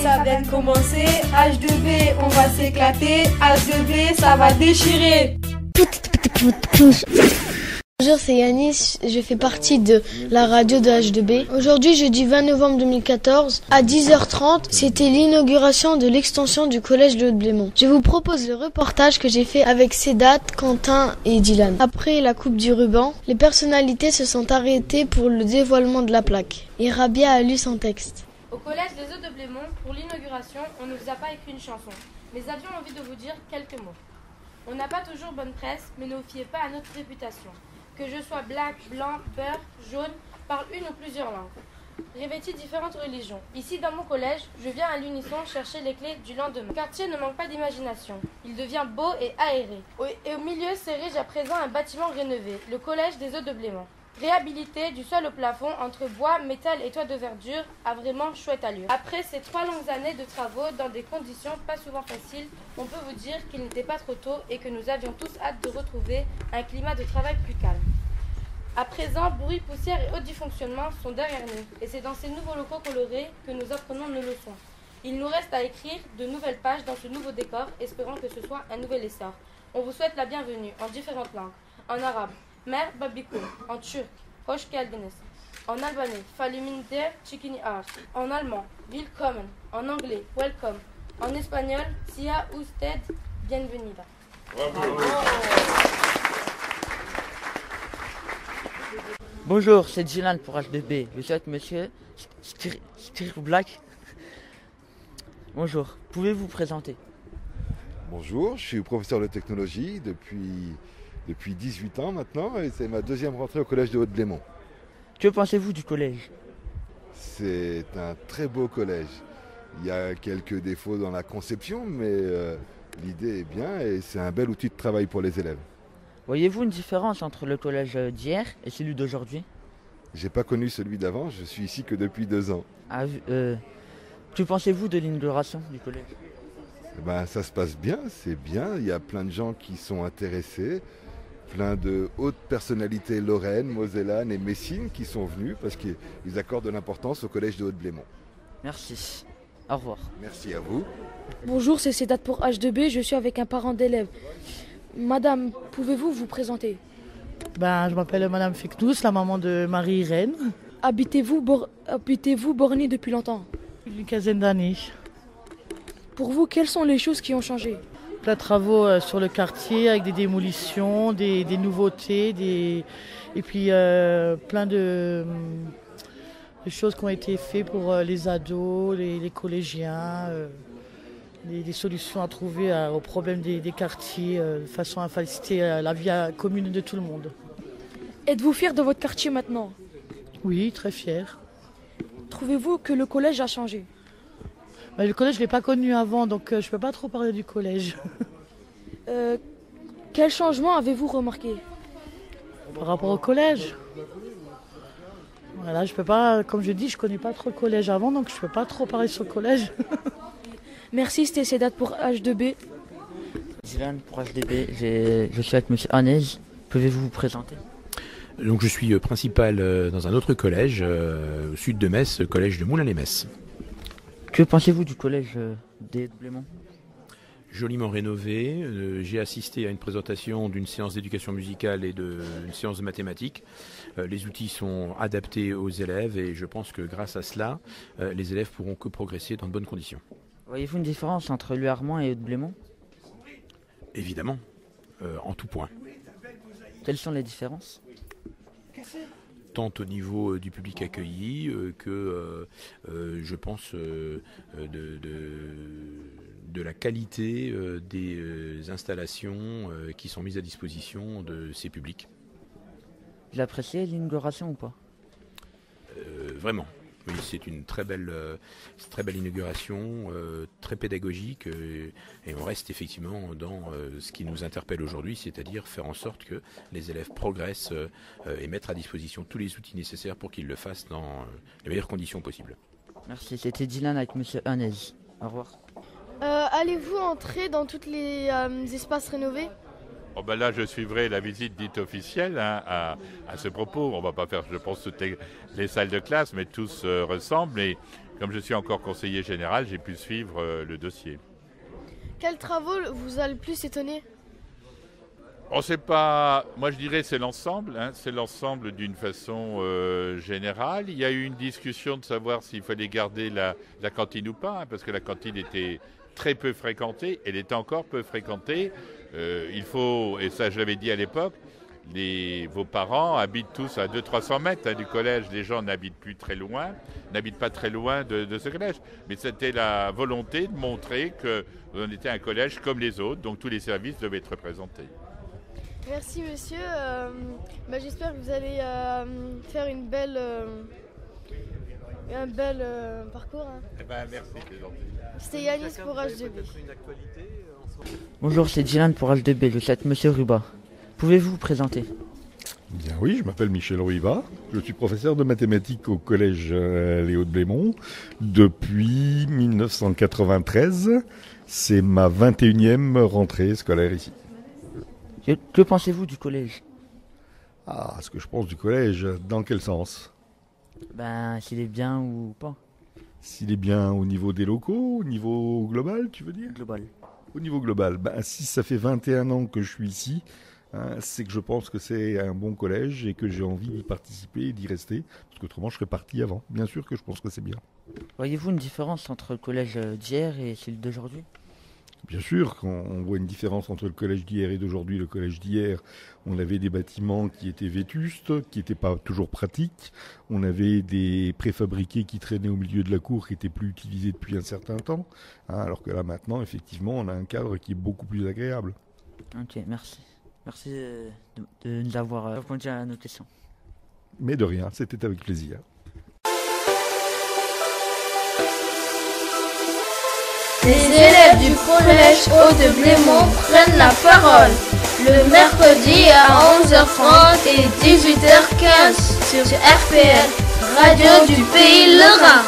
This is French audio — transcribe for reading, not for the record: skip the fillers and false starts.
ça vient de commencer. H2B, on va s'éclater. H2B, ça va déchirer. Bonjour, c'est Yanis, je fais partie de la radio de H2B. Aujourd'hui, jeudi 20 novembre 2014, à 10h30, c'était l'inauguration de l'extension du collège de Haute-Blémont. Je vous propose le reportage que j'ai fait avec Sedat, Quentin et Dylan. Après la coupe du ruban, les personnalités se sont arrêtées pour le dévoilement de la plaque. Et Rabia a lu son texte. Au collège des Hauts-de-Blémont, pour l'inauguration, on ne vous a pas écrit une chanson, mais avions envie de vous dire quelques mots. On n'a pas toujours bonne presse, mais ne vous fiez pas à notre réputation. Que je sois black, blanc, beurre, jaune, parle une ou plusieurs langues. Revêtis différentes religions. Ici, dans mon collège, je viens à l'unisson chercher les clés du lendemain. Le quartier ne manque pas d'imagination. Il devient beau et aéré. Et au milieu s'érige à présent un bâtiment rénové, le collège des Hauts-de-Blémont. Réhabilité du sol au plafond entre bois, métal et toit de verdure a vraiment chouette allure. Après ces 3 longues années de travaux dans des conditions pas souvent faciles, on peut vous dire qu'il n'était pas trop tôt et que nous avions tous hâte de retrouver un climat de travail plus calme. À présent, bruit, poussière et autres dysfonctionnements sont derrière nous et c'est dans ces nouveaux locaux colorés que nous apprenons nos leçons. Il nous reste à écrire de nouvelles pages dans ce nouveau décor, espérant que ce soit un nouvel essor. On vous souhaite la bienvenue en différentes langues, en arabe, Mer Babikoum, en turc, Hoş geldiniz, en albanais, Faliminde Chikini Arch, en allemand, Willkommen, en anglais, Welcome, en espagnol, Sia usted bienvenida. Bonjour, c'est Dylan pour H2B. Je suis avec monsieur Stir Black. Bonjour, pouvez-vous vous présenter? Bonjour, je suis professeur de technologie depuis 18 ans maintenant et c'est ma deuxième rentrée au collège de Haute-Blémont. Que pensez-vous du collège? C'est un très beau collège. Il y a quelques défauts dans la conception, mais l'idée est bien et c'est un bel outil de travail pour les élèves. Voyez-vous une différence entre le collège d'hier et celui d'aujourd'hui? J'ai pas connu celui d'avant, je suis ici que depuis 2 ans. Que pensez-vous de l'inauguration du collège? Ça se passe bien, c'est bien. Il y a plein de gens qui sont intéressés, plein de hautes personnalités lorraines, mosellanes et messines qui sont venus parce qu'ils accordent de l'importance au collège de Haute-Blémont. Merci. Au revoir. Merci à vous. Bonjour, c'est Sedat pour H2B, je suis avec un parent d'élève. Madame, pouvez-vous vous présenter? Je m'appelle Madame Feknous, la maman de Marie-Irène. Habitez-vous borné depuis longtemps? Une quinzaine d'années. Pour vous, quelles sont les choses qui ont changé? Plein de travaux sur le quartier avec des démolitions, des nouveautés, et puis plein de choses qui ont été faites pour les ados, les collégiens, des solutions à trouver aux problèmes des quartiers de façon à faciliter la vie commune de tout le monde. Êtes-vous fier de votre quartier maintenant? Oui, très fier. Trouvez-vous que le collège a changé? Le collège, je ne l'ai pas connu avant, donc je ne peux pas trop parler du collège. Quel changement avez-vous remarqué? Par rapport au collège? Voilà, je peux pas, comme je dis, je ne connais pas trop le collège avant, donc je ne peux pas trop parler sur le collège. Merci, c'était Sedat pour H2B. Dylan pour H2B, je suis avec monsieur Hanez. Pouvez-vous vous présenter? Donc je suis principal dans un autre collège, au sud de Metz, collège de Moulins-les-Metz. Que pensez-vous du collège des Hauts-de-Blémont? Joliment rénové, j'ai assisté à une présentation d'une séance d'éducation musicale et d'une séance de mathématiques. Les outils sont adaptés aux élèves et je pense que grâce à cela, les élèves pourront que progresser dans de bonnes conditions. Voyez-vous une différence entre Luarmont et Haute-Blémont? Évidemment, en tout point. Quelles sont les différences? Tant au niveau du public accueilli que, je pense, de la qualité des installations qui sont mises à disposition de ces publics. Vous appréciez l'inauguration ou pas? Vraiment. Oui, c'est une très belle inauguration, très pédagogique, et on reste effectivement dans ce qui nous interpelle aujourd'hui, c'est-à-dire faire en sorte que les élèves progressent et mettre à disposition tous les outils nécessaires pour qu'ils le fassent dans les meilleures conditions possibles. Merci, c'était Dylan avec monsieur Hanez. Au revoir. Allez-vous entrer dans tous les espaces rénovés? Là, je suivrai la visite dite officielle à ce propos. On ne va pas faire, je pense, toutes les salles de classe, mais tous ressemblent. Et comme je suis encore conseiller général, j'ai pu suivre le dossier. Quels travaux vous a le plus étonné? On sait pas, moi je dirais c'est l'ensemble, c'est l'ensemble d'une façon générale. Il y a eu une discussion de savoir s'il fallait garder la cantine ou pas, parce que la cantine était très peu fréquentée, elle est encore peu fréquentée. Il faut, et ça je l'avais dit à l'époque, vos parents habitent tous à 200-300 mètres du collège. Les gens n'habitent pas très loin de ce collège. Mais c'était la volonté de montrer qu'on était un collège comme les autres, donc tous les services devaient être représentés. Merci monsieur, j'espère que vous allez faire un bel parcours. Merci, c'est gentil. C'était Yanis pour H2B. Bonjour, c'est Dylan pour H2B, je souhaite Monsieur Ruba. Pouvez-vous vous présenter? Bien oui, je m'appelle Michel Ruiva, je suis professeur de mathématiques au collège Léo de Blémont depuis 1993. C'est ma 21e rentrée scolaire ici. Que pensez-vous du collège? Ce que je pense du collège, dans quel sens? S'il est bien ou pas. S'il est bien au niveau des locaux, au niveau global, tu veux dire? Global. Au niveau global, si ça fait 21 ans que je suis ici, c'est que je pense que c'est un bon collège et que j'ai envie d'y participer et d'y rester, parce qu'autrement je serais parti avant. Bien sûr que je pense que c'est bien. Voyez-vous une différence entre le collège d'hier et celui d'aujourd'hui? Bien sûr, quand on voit une différence entre le collège d'hier et d'aujourd'hui. Le collège d'hier, on avait des bâtiments qui étaient vétustes, qui n'étaient pas toujours pratiques. On avait des préfabriqués qui traînaient au milieu de la cour, qui n'étaient plus utilisés depuis un certain temps. Alors que là, maintenant, effectivement, on a un cadre qui est beaucoup plus agréable. Ok, merci. Merci de nous avoir répondu à nos questions. Mais de rien, c'était avec plaisir. Les élèves du collège Haut de Blémont prennent la parole le mercredi à 11h30 et 18h15 sur RPL, Radio du Pays Lorrain.